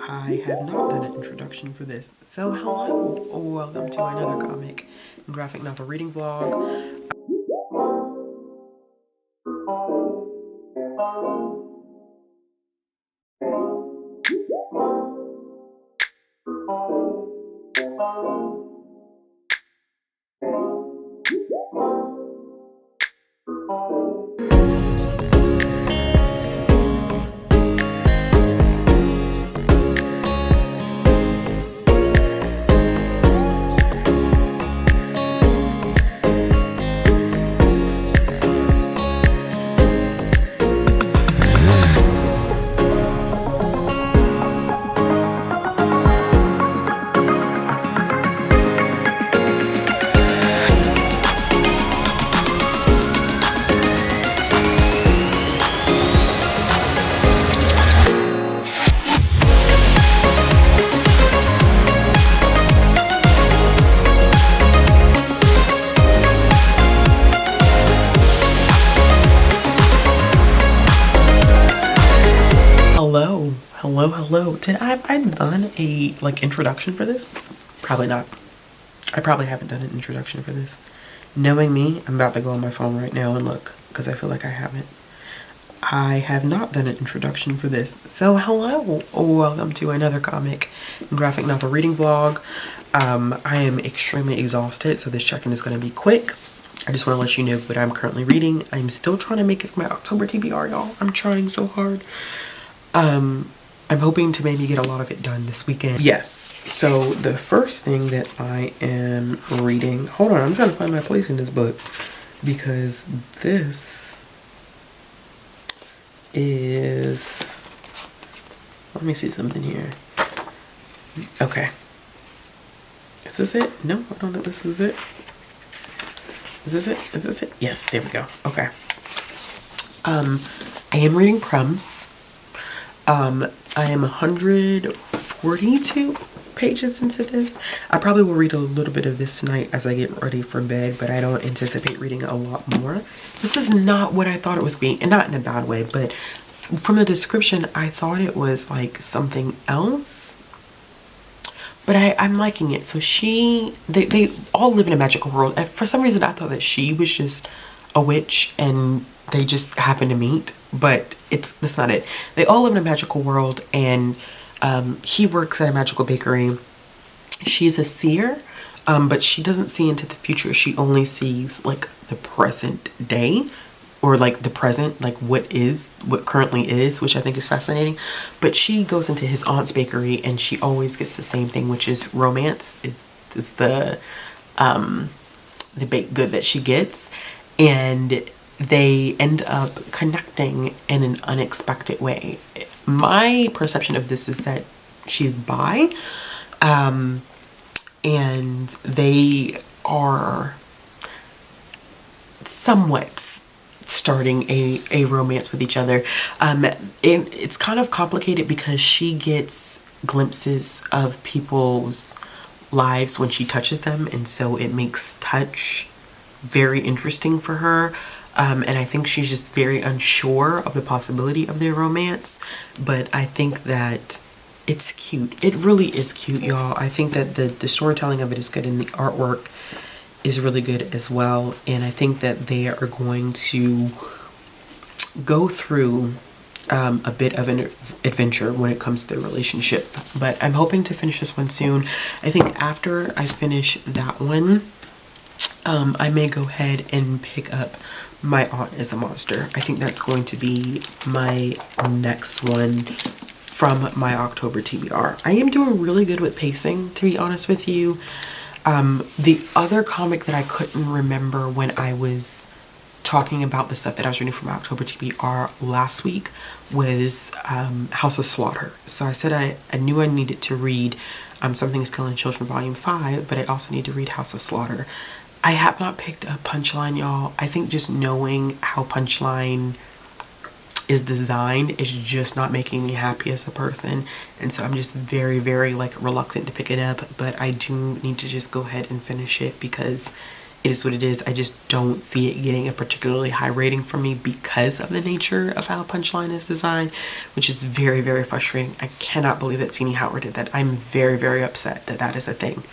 I have not done an introduction for this. So hello, welcome to another comic and graphic novel reading vlog. Hello. Did I've done a introduction for this? Probably not. I probably haven't done an introduction for this. Knowing me, I'm about to go on my phone right now and look because I feel like I haven't. I have not done an introduction for this. So hello, welcome to another comic and graphic novel reading vlog. I am extremely exhausted, so this check-in is going to be quick. I just want to let you know what I'm currently reading. I'm still trying to make it for my October TBR, y'all. I'm trying so hard. I'm hoping to maybe get a lot of it done this weekend. Yes, so the first thing that I am reading, hold on, I'm trying to find my place in this book because this is, let me see something here. Okay. Is this it? No, I don't think this is it. Is this it? Is this it? Yes, there we go. Okay. I am reading Crumbs. I am 142 pages into this. I probably will read a little bit of this tonight as I get ready for bed, but I don't anticipate reading a lot more. This is not what I thought it was being, and not in a bad way, but from the description, I thought it was like something else. But I'm liking it. So they all live in a magical world. And for some reason, I thought that she was just a witch and they just happen to meet, but that's not it. They all live in a magical world, and he works at a magical bakery. She's a seer, but she doesn't see into the future. She only sees like the present day, or like the present, like what currently is, which I think is fascinating. But she goes into his aunt's bakery and she always gets the same thing, which is romance. It's the baked good that she gets, and they end up connecting in an unexpected way. My perception of this is that she's bi, and they are somewhat starting a romance with each other. It's kind of complicated because she gets glimpses of people's lives when she touches them, and so it makes touch very interesting for her. And I think she's just very unsure of the possibility of their romance, but I think that it's cute. It really is cute, y'all. I think that the storytelling of it is good, and the artwork is really good as well. And I think that they are going to go through a bit of an adventure when it comes to their relationship. But I'm hoping to finish this one soon. I think after I finish that one, I may go ahead and pick up My Aunt is a Monster. I think that's going to be my next one from my October TBR. I am doing really good with pacing, to be honest with you. The other comic that I couldn't remember when I was talking about the stuff that I was reading from my October TBR last week was House of Slaughter. So I said I knew I needed to read Something is Killing Children Volume 5, but I also need to read House of Slaughter. I have not picked up Punchline, y'all. I think just knowing how Punchline is designed is just not making me happy as a person, and so I'm just very, very reluctant to pick it up. But I do need to just go ahead and finish it because it is what it is. I just don't see it getting a particularly high rating from me because of the nature of how Punchline is designed, which is very, very frustrating. I cannot believe that Teenie Howard did that. I'm very, very upset that that is a thing.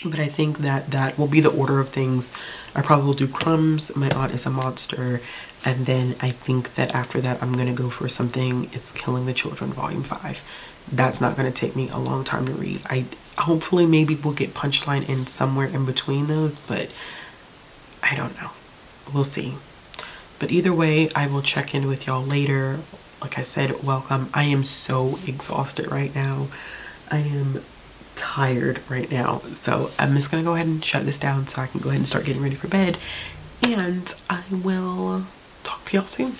But I think that that will be the order of things. I probably will do Crumbs, My Aunt is a Monster, and then I think that after that I'm gonna go for something, It's Killing the Children Volume 5. That's not gonna take me a long time to read. I hopefully maybe we'll get Punchline in somewhere in between those, but I don't know. We'll see. But either way, I will check in with y'all later. Like I said, welcome. I am so exhausted right now. I am tired right now, so I'm just gonna go ahead and shut this down so I can go ahead and start getting ready for bed, and I will talk to y'all soon.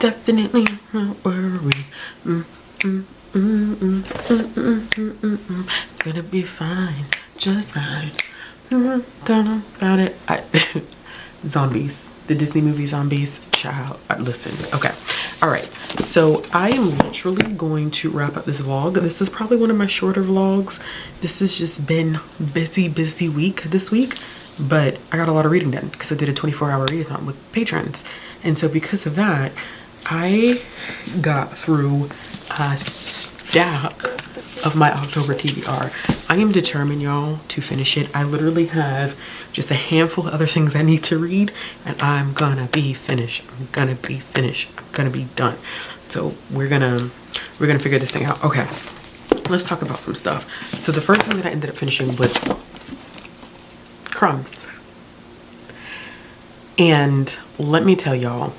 Definitely not worried. It's gonna be fine, just fine. Don't know about it. Zombies, the Disney movie Zombies, child. Listen, okay, all right. So I am literally going to wrap up this vlog. This is probably one of my shorter vlogs. This has just been busy week this week, but I got a lot of reading done because I did a 24-hour readathon with patrons, and so because of that, I got through a stack of my October TBR. I am determined, y'all, to finish it. I literally have just a handful of other things I need to read, and I'm gonna be finished. I'm gonna be finished. I'm gonna be done. So we're gonna figure this thing out. Okay, let's talk about some stuff. So the first thing that I ended up finishing was Crumbs, and let me tell y'all,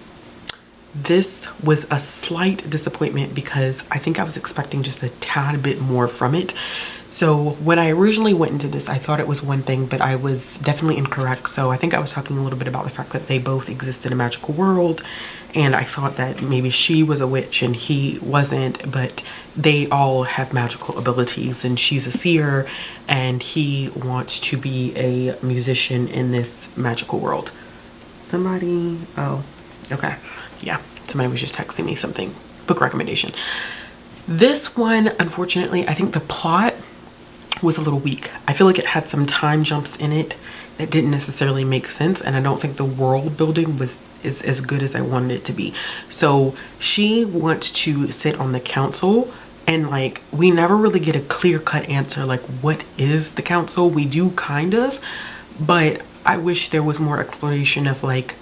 this was a slight disappointment because I think I was expecting just a tad bit more from it. So when I originally went into this, I thought it was one thing, but I was definitely incorrect. So I think I was talking a little bit about the fact that they both exist in a magical world, and I thought that maybe she was a witch and he wasn't, but they all have magical abilities, and she's a seer and he wants to be a musician in this magical world. Somebody, oh, okay. Yeah, somebody was just texting me something, book recommendation. This one, unfortunately, I think the plot was a little weak. I feel like it had some time jumps in it that didn't necessarily make sense, and I don't think the world building is as good as I wanted it to be. So she wants to sit on the council, and like we never really get a clear-cut answer like what is the council. We do kind of, but I wish there was more exploration of like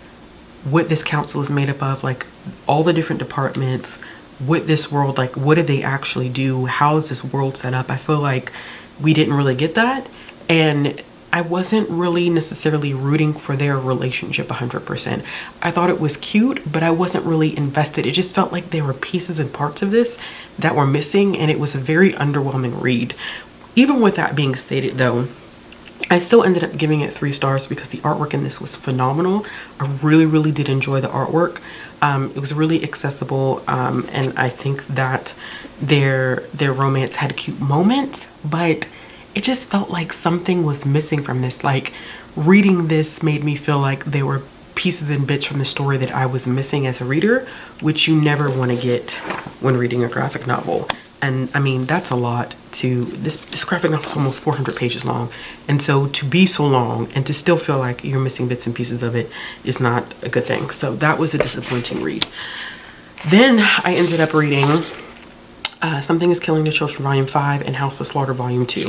what this council is made up of, like all the different departments, what this world, like what do they actually do, how is this world set up. I feel like we didn't really get that, and I wasn't really necessarily rooting for their relationship 100%. I thought it was cute, but I wasn't really invested. It just felt like there were pieces and parts of this that were missing, and it was a very underwhelming read. Even with that being stated though, I still ended up giving it 3 stars because the artwork in this was phenomenal. I really did enjoy the artwork. It was really accessible, and I think that their romance had cute moments, but it just felt like something was missing from this. Like, reading this made me feel like there were pieces and bits from the story that I was missing as a reader, which you never want to get when reading a graphic novel. And I mean, that's a lot. This graphic novel is almost 400 pages long, and so to be so long and to still feel like you're missing bits and pieces of it is not a good thing. So that was a disappointing read. Then I ended up reading Something is Killing the Children Volume 5 and House of Slaughter Volume 2.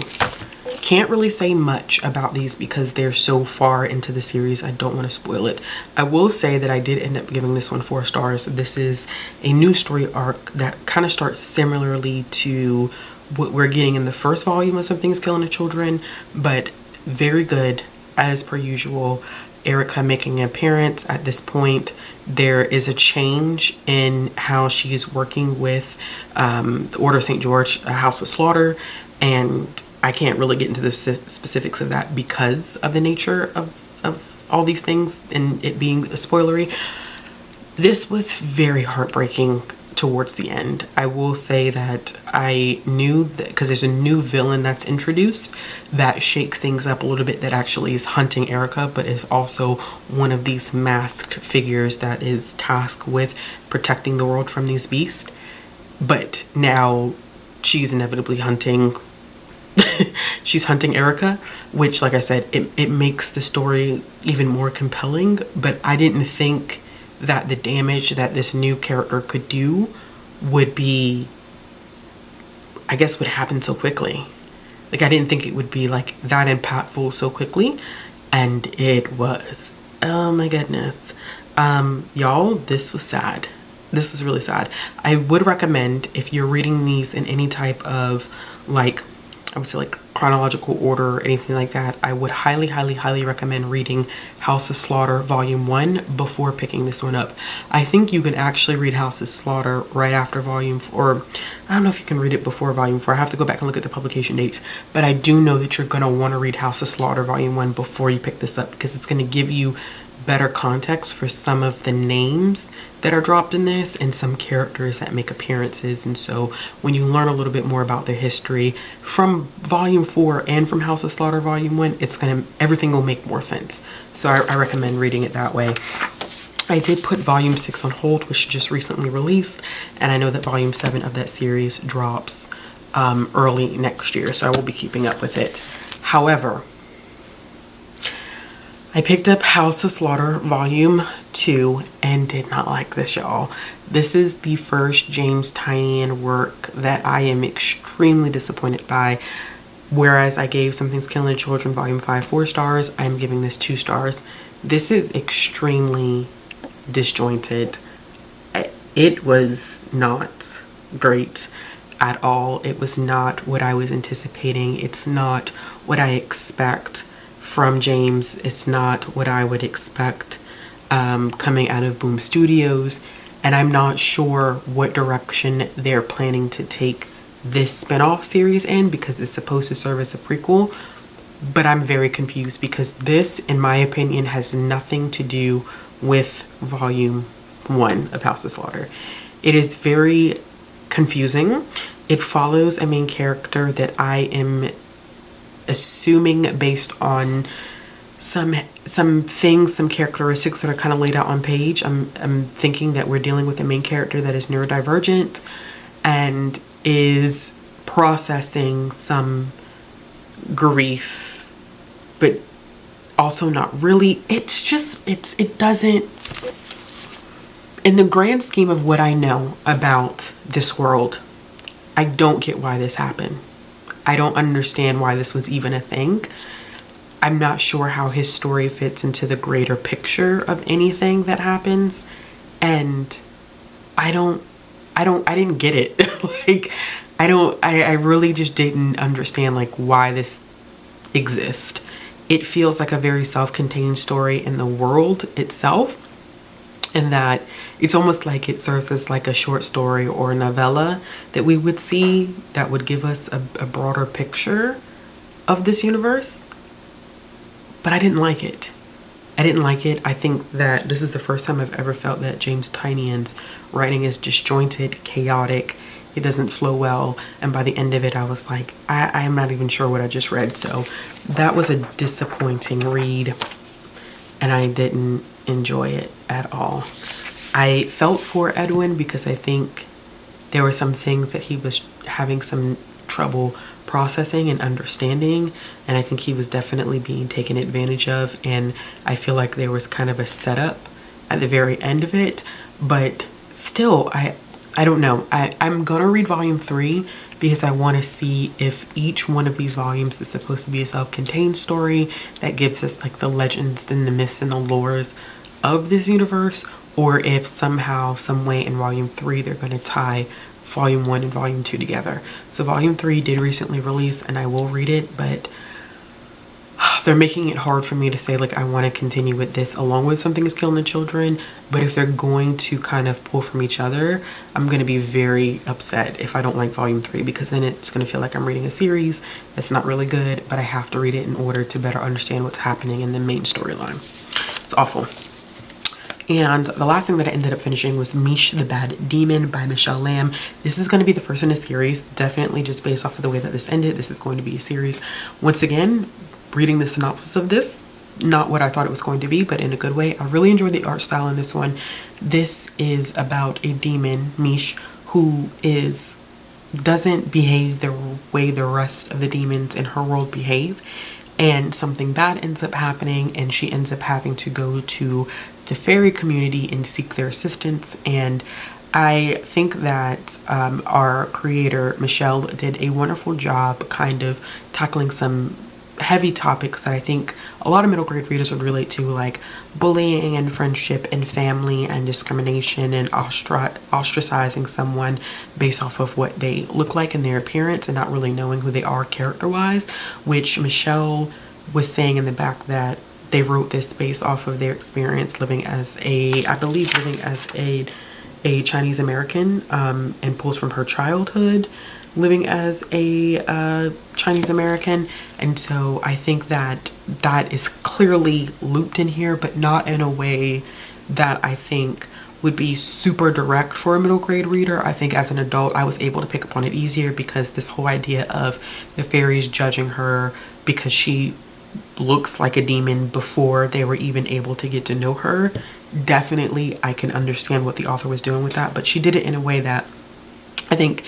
Can't really say much about these because they're so far into the series. I don't want to spoil it. I will say that I did end up giving this one 4 stars. This is a new story arc that kind of starts similarly to what we're getting in the first volume of Something is Killing the Children, but very good as per usual. Erica making an appearance at this point. There is a change in how she is working with the Order of St. George, House of Slaughter, and I can't really get into the specifics of that because of the nature of all these things and it being spoilery. This was very heartbreaking towards the end. I will say that I knew that because there's a new villain that's introduced that shakes things up a little bit, that actually is hunting Erica, but is also one of these masked figures that is tasked with protecting the world from these beasts. But now she's inevitably hunting she's hunting Erica, which, like I said, it makes the story even more compelling. But I didn't think that the damage that this new character could do would be, I guess, would happen so quickly. Like, I didn't think it would be like that impactful so quickly, and it was. Oh my goodness. Y'all, this was sad. This was really sad. I would recommend, if you're reading these in any type of, like, I would say like chronological order or anything like that, I would highly recommend reading House of Slaughter Volume 1 before picking this one up. I think you can actually read House of Slaughter right after Volume 4, or I don't know if you can read it before Volume 4. I have to go back and look at the publication dates, but I do know that you're going to want to read House of Slaughter Volume 1 before you pick this up, because it's going to give you better context for some of the names that are dropped in this and some characters that make appearances. And so when you learn a little bit more about their history from Volume 4 and from House of Slaughter Volume 1, everything will make more sense. So I recommend reading it that way. I did put Volume 6 on hold, which just recently released, and I know that Volume 7 of that series drops early next year, so I will be keeping up with it. However, I picked up House of Slaughter Volume 2 and did not like this, y'all. This is the first James Tynion work that I am extremely disappointed by. Whereas I gave Something's Killing the Children Volume 5 4 stars, I am giving this 2 stars. This is extremely disjointed. It was not great at all. It was not what I was anticipating. It's not what I expect from James. It's not what I would expect coming out of Boom Studios, and I'm not sure what direction they're planning to take this spin-off series in, because it's supposed to serve as a prequel. But I'm very confused because this, in my opinion, has nothing to do with Volume 1 of House of Slaughter. It is very confusing. It follows a main character that I am assuming, based on some things, some characteristics that are kind of laid out on page, I'm thinking that we're dealing with a main character that is neurodivergent and is processing some grief, but also not really. It's just, it doesn't, in the grand scheme of what I know about this world, I don't get why this happened. I don't understand why this was even a thing. I'm not sure how his story fits into the greater picture of anything that happens. And I didn't get it. Like, I really just didn't understand like why this exists. it feels like a very self-contained story in the world itself, and that it's almost like it serves as like a short story or a novella that we would see that would give us a broader picture of this universe. But I didn't like it. I didn't like it. I think that this is the first time I've ever felt that James Tynion's writing is disjointed, chaotic. It doesn't flow well. And by the end of it, I was like, I am not even sure what I just read. So that was a disappointing read, and I didn't enjoy it at all. I felt for Edwin because I think there were some things that he was having some trouble processing and understanding, and I think he was definitely being taken advantage of, and I feel like there was kind of a setup at the very end of it. But still, I don't know. I'm gonna read volume 3 because I want to see if each one of these volumes is supposed to be a self-contained story that gives us like the legends and the myths and the lores of this universe, or if somehow, some way in volume 3 they're going to tie volume 1 and volume 2 together. So volume 3 did recently release, and I will read it, but they're making it hard for me to say like I want to continue with this along with Something is Killing the Children. But if they're going to kind of pull from each other, I'm going to be very upset if I don't like volume 3, because then it's going to feel like I'm reading a series that's not really good, but I have to read it in order to better understand what's happening in the main storyline. It's awful. And the last thing that I ended up finishing was Mech the Bad Demon by Michelle Lamb. This is going to be the first in a series, definitely just based off of the way that this ended. This is going to be a series. Once again, reading the synopsis of this, not what I thought it was going to be, but in a good way. I really enjoyed the art style in this one. This is about a demon, Mech, who doesn't behave the way the rest of the demons in her world behave. And something bad ends up happening, and she ends up having to go to the fairy community and seek their assistance. And I think that our creator, Michelle, did a wonderful job kind of tackling some heavy topics that I think a lot of middle grade readers would relate to, like bullying and friendship and family and discrimination and ostracizing someone based off of what they look like in their appearance and not really knowing who they are character-wise, which Michelle was saying in the back that they wrote this based off of their experience living as a Chinese American, and pulls from her childhood living as a Chinese American. And so I think that that is clearly looped in here, but not in a way that I think would be super direct for a middle grade reader. I think as an adult I was able to pick up on it easier, because this whole idea of the fairies judging her because she looks like a demon before they were even able to get to know her, definitely I can understand what the author was doing with that. But she did it in a way that I think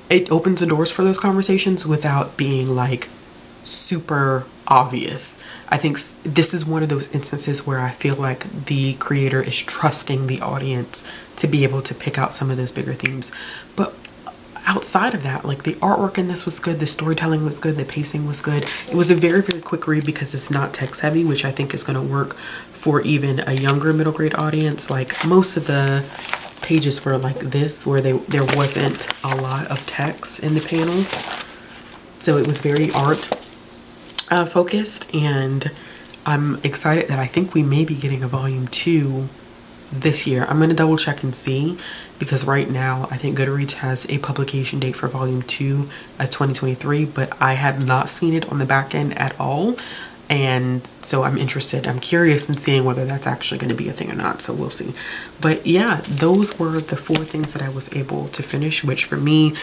it opens the doors for those conversations without being like super obvious. I think this is one of those instances where I feel like the creator is trusting the audience to be able to pick out some of those bigger themes. But outside of that, like the artwork in this was good, the storytelling was good, the pacing was good. It was a very, very quick read because it's not text heavy, which I think is going to work for even a younger middle grade audience. Like most of the pages were like this, where there wasn't a lot of text in the panels, so it was very art focused. And I'm excited that I think we may be getting a volume 2 this year. I'm going to double check and see, because right now I think Goodreads has a publication date for volume 2 as 2023, but I have not seen it on the back end at all. And so I'm interested, I'm curious in seeing whether that's actually going to be a thing or not. So we'll see. But yeah, those were the 4 things that I was able to finish, which for me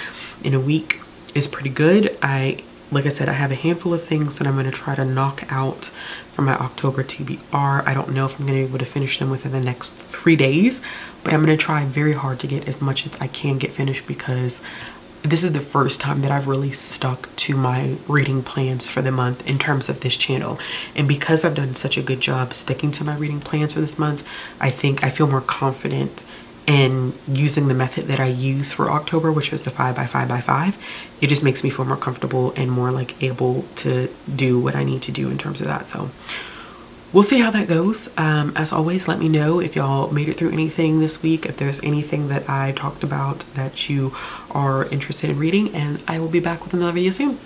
in a week is pretty good. Like I said, I have a handful of things that I'm going to try to knock out for my October TBR. I don't know if I'm going to be able to finish them within the next 3 days, but I'm going to try very hard to get as much as I can get finished, because this is the first time that I've really stuck to my reading plans for the month in terms of this channel. And because I've done such a good job sticking to my reading plans for this month, I think I feel more confident in using the method that I use for October, which was the 5 by 5 by 5. It just makes me feel more comfortable and more like able to do what I need to do in terms of that. So we'll see how that goes. As always, let me know if y'all made it through anything this week, if there's anything that I talked about that you are interested in reading, and I will be back with another video soon.